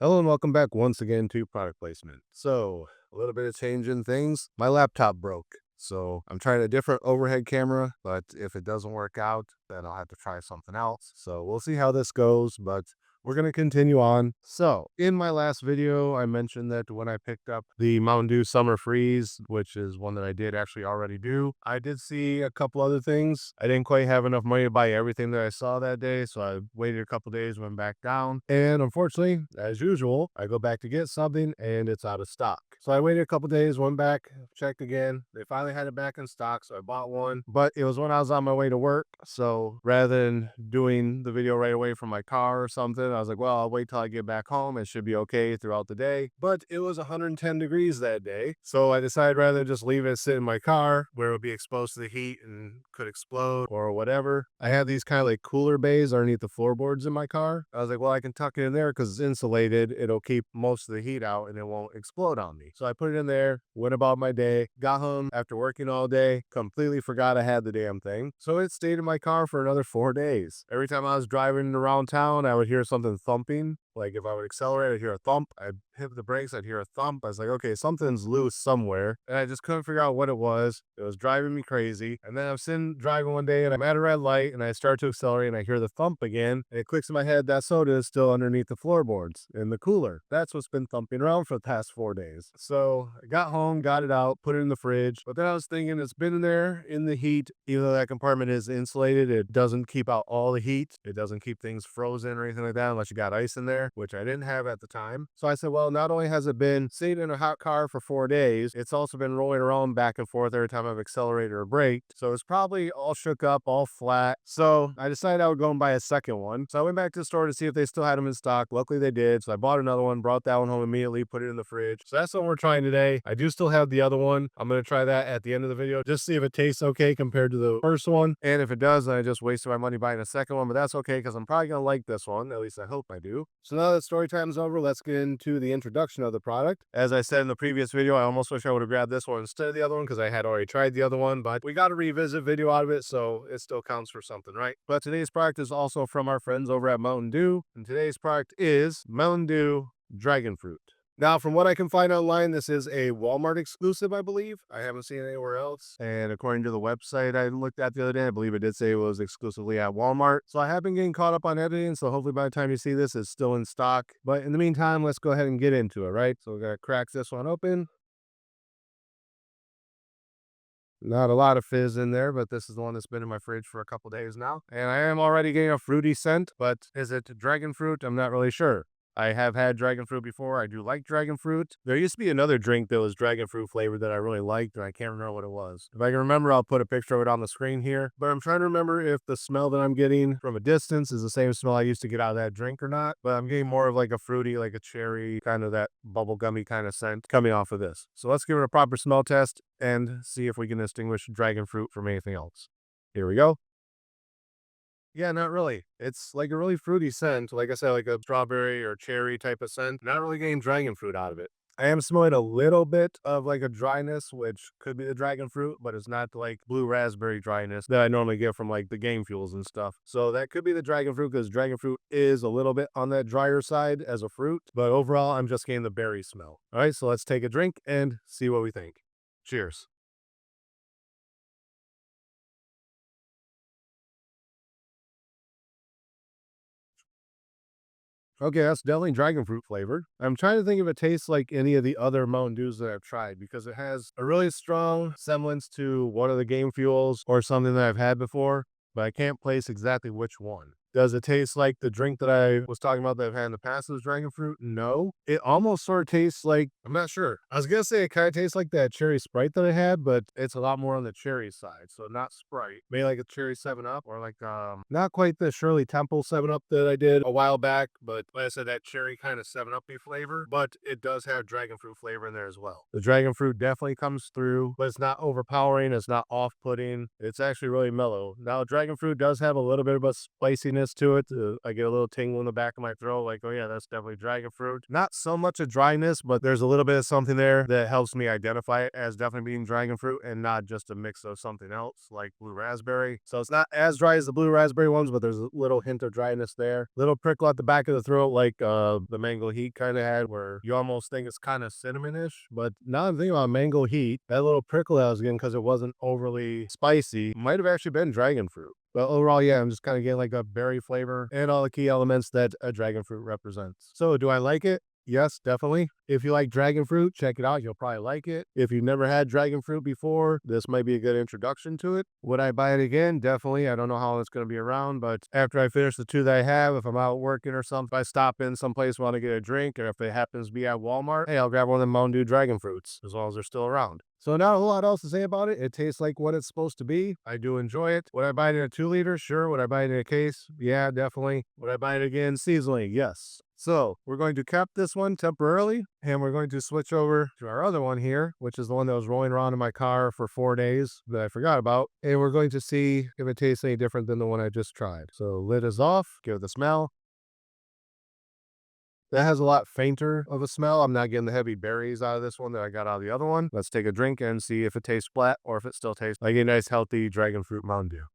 Hello and welcome back once again to product placement. So, a little bit of change in things. My laptop broke. So, I'm trying a different overhead camera, but if it doesn't work out, then I'll have to try something else. So, we'll see how this goes, but we're going to continue on. So, in my last video, I mentioned that when I picked up the Mountain Dew Summer Freeze, which is one that I did actually already do, I did see a couple other things. I didn't quite have enough money to buy everything that I saw that day, so I waited a couple days, went back down, and unfortunately, as usual, I go back to get something and it's out of stock. So I waited a couple days, went back, checked again. They finally had it back in stock, so I bought one. But it was when I was on my way to work. So rather than doing the video right away from my car or something, I was like, well, I'll wait till I get back home. It should be okay throughout the day. But it was 110 degrees that day. So I decided rather than just leave it sit in my car where it would be exposed to the heat and could explode or whatever. I had these kind of like cooler bays underneath the floorboards in my car. I was like, well, I can tuck it in there because it's insulated. It'll keep most of the heat out and it won't explode on me. So I put it in there, went about my day, got home after working all day, completely forgot I had the damn thing. So it stayed in my car for another 4 days. Every time I was driving around town, I would hear something thumping. Like if I would accelerate, I'd hear a thump. I'd hit the brakes, I'd hear a thump. I was like, okay, something's loose somewhere. And I just couldn't figure out what it was. It was driving me crazy. And then I'm sitting driving one day and I'm at a red light and I start to accelerate and I hear the thump again. And it clicks in my head that soda is still underneath the floorboards in the cooler. That's what's been thumping around for the past 4 days. So I got home, got it out, put it in the fridge. But then I was thinking it's been in there in the heat. Even though that compartment is insulated, it doesn't keep out all the heat. It doesn't keep things frozen or anything like that unless you got ice in there, which I didn't have at the time. So I said, well, not only has it been sitting in a hot car for 4 days, it's also been rolling around back and forth every time I've accelerated or braked. So it's probably all shook up, all flat. So I decided I would go and buy a second one. So I went back to the store to see if they still had them in stock. Luckily they did. So I bought another one, brought that one home immediately, put it in the fridge. So that's what we're trying today. I do still have the other one. I'm going to try that at the end of the video, just see if it tastes okay compared to the first one. And if it does, then I just wasted my money buying a second one, but that's okay because I'm probably going to like this one. At least I hope I do. So now that story time's over, let's get into the introduction of the product. As I said in the previous video, I almost wish I would have grabbed this one instead of the other one because I had already tried the other one, but we got a revisit video out of it, so it still counts for something, right? But today's product is also from our friends over at Mountain Dew, and today's product is Mountain Dew Dragon Fruit. Now, from what I can find online, this is a Walmart exclusive, I believe. I haven't seen it anywhere else. And according to the website I looked at the other day, I believe it did say it was exclusively at Walmart. So I have been getting caught up on editing, so hopefully by the time you see this, it's still in stock. But in the meantime, let's go ahead and get into it, right? So we're going to crack this one open. Not a lot of fizz in there, but this is the one that's been in my fridge for a couple days now. And I am already getting a fruity scent, but is it dragon fruit? I'm not really sure. I have had dragon fruit before. I do like dragon fruit. There used to be another drink that was dragon fruit flavored that I really liked, and I can't remember what it was. If I can remember, I'll put a picture of it on the screen here. But I'm trying to remember if the smell that I'm getting from a distance is the same smell I used to get out of that drink or not. But I'm getting more of like a fruity, like a cherry, kind of that bubblegummy kind of scent coming off of this. So let's give it a proper smell test and see if we can distinguish dragon fruit from anything else. Here we go. Yeah, not really. It's like a really fruity scent. Like I said, like a strawberry or cherry type of scent. Not really getting dragon fruit out of it. I am smelling a little bit of like a dryness, which could be the dragon fruit, but it's not like blue raspberry dryness that I normally get from like the game fuels and stuff. So that could be the dragon fruit because dragon fruit is a little bit on that drier side as a fruit. But overall, I'm just getting the berry smell. All right, so let's take a drink and see what we think. Cheers. Okay, that's definitely dragon fruit flavored. I'm trying to think if it tastes like any of the other Mountain Dews that I've tried because it has a really strong semblance to one of the game fuels or something that I've had before, but I can't place exactly which one. Does it taste like the drink that I was talking about that I've had in the past was dragon fruit? No. It almost sort of tastes like, I'm not sure. I was gonna say it kind of tastes like that cherry Sprite that I had, but it's a lot more on the cherry side. So not Sprite. Maybe like a cherry 7 Up or like not quite the Shirley Temple 7 Up that I did a while back, but like I said, that cherry kind of 7 Up flavor, but it does have dragon fruit flavor in there as well. The dragon fruit definitely comes through, but it's not overpowering, it's not off-putting. It's actually really mellow. Now, dragon fruit does have a little bit of a spiciness sweetness to it. I get a little tingle in the back of my throat, like, oh yeah, that's definitely dragon fruit. Not so much a dryness, but there's a little bit of something there that helps me identify it as definitely being dragon fruit and not just a mix of something else like blue raspberry. So it's not as dry as the blue raspberry ones, but there's a little hint of dryness there. Little prickle at the back of the throat, like the mango heat kind of had, where you almost think it's kind of cinnamonish. But now I'm thinking about mango heat, that little prickle that I was getting because it wasn't overly spicy might have actually been dragon fruit. But overall, yeah, I'm just kind of getting like a berry flavor and all the key elements that a dragon fruit represents. So do I like it? Yes, definitely. If you like dragon fruit, check it out. You'll probably like it. If you've never had dragon fruit before, this might be a good introduction to it. Would I buy it again? Definitely. I don't know how long it's going to be around, but after I finish the two that I have, if I'm out working or something, if I stop in someplace, want to get a drink, or if it happens to be at Walmart, hey, I'll grab one of them Mountain Dew dragon fruits as long as they're still around. So not a whole lot else to say about it. It tastes like what it's supposed to be. I do enjoy it. Would I buy it in a 2-liter? Sure. Would I buy it in a case? Yeah, definitely. Would I buy it again seasonally? Yes. So we're going to cap this one temporarily, and we're going to switch over to our other one here, which is the one that was rolling around in my car for 4 days that I forgot about. And we're going to see if it tastes any different than the one I just tried. So lid is off, give it the smell. That has a lot fainter of a smell. I'm not getting the heavy berries out of this one that I got out of the other one. Let's take a drink and see if it tastes flat or if it still tastes like a nice, healthy dragon fruit Mountain Dew.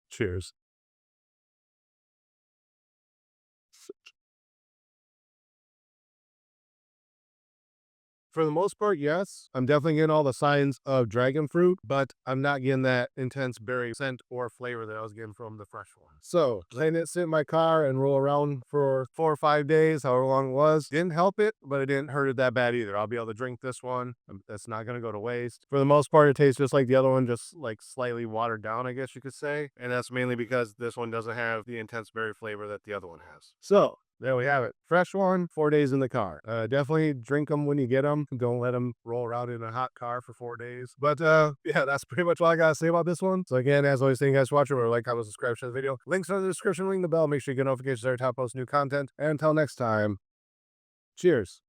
Cheers. For the most part, yes. I'm definitely getting all the signs of dragon fruit, but I'm not getting that intense berry scent or flavor that I was getting from the fresh one. So, letting it sit in my car and roll around for 4 or 5 days, however long it was, didn't help it, but it didn't hurt it that bad either. I'll be able to drink this one. That's not going to go to waste. For the most part, it tastes just like the other one, just like slightly watered down, I guess you could say. And that's mainly because this one doesn't have the intense berry flavor that the other one has. So, there we have it. Fresh one, 4 days in the car. Definitely drink them when you get them. Don't let them roll around in a hot car for 4 days. But yeah, that's pretty much all I got to say about this one. So again, as always, thank you guys for watching. Remember, like, comment, subscribe, share the video. Links are in the description. Ring the bell. Make sure you get notifications every time I post new content. And until next time, cheers.